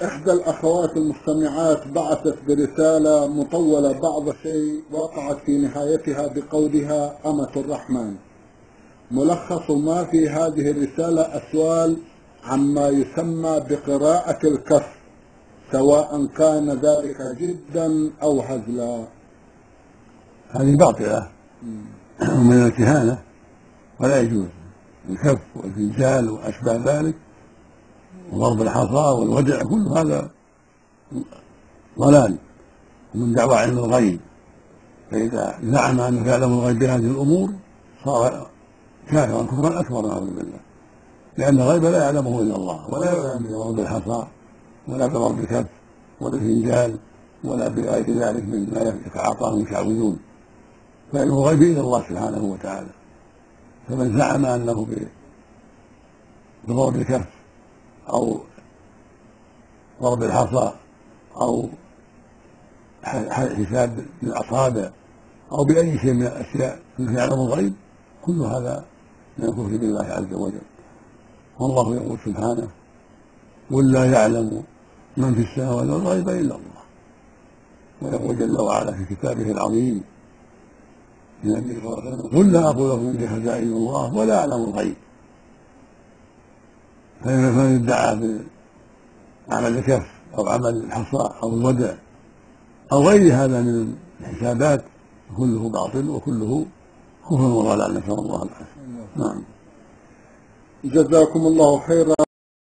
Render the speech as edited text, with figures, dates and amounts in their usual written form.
إحدى الأخوات المستمعات بعثت برسالة مطولة بعض الشيء وقعت في نهايتها بقولها أمة الرحمن. ملخص ما في هذه الرسالة أسؤال عما يسمى بقراءة الكف، سواء كان ذلك جدا أو هزلا. هذه باطلة من الكهانة، ولا يجوز الكف والفنجال وأشباه ذلك وضرب الحصى والودع، كل هذا ضلال ومن دعوى علم الغيب. فإذا زعم أنه يعلم الغيب بهذه الأمور صار كافرا كفرا أكبر نعوذ بالله، لأن الغيب لا يعلمه إلا الله، ولا يعلم بضرب الحصى ولا بضرب الكف ولا الفنجال ولا بغير ذلك مما يتعاطاه المشعوذون، فعلم الغيب إلا الله سبحانه وتعالى. فمن زعم أنه بضرب الكف أو ضرب الحصى أو حساب بالأصابع أو بأي شيء من الأشياء التي يعلم الغيب، كل هذا من الكفر بالله عز وجل. والله يقول سبحانه: قل لا يعلم من في السماوات والغيب إلا الله. ويقول جل وعلا في كتابه العظيم للنبي صلى الله عليه وسلم: قل لا أقول لكم عندي خزائن الله ولا أعلم الغيب. فمن ادعى بعمل الكف أو عمل الحصى أو الودع أو غير هذا من الحسابات كله باطل وكله كفر وضلال، نسأل الله العافية. نعم. جزاكم الله خيرا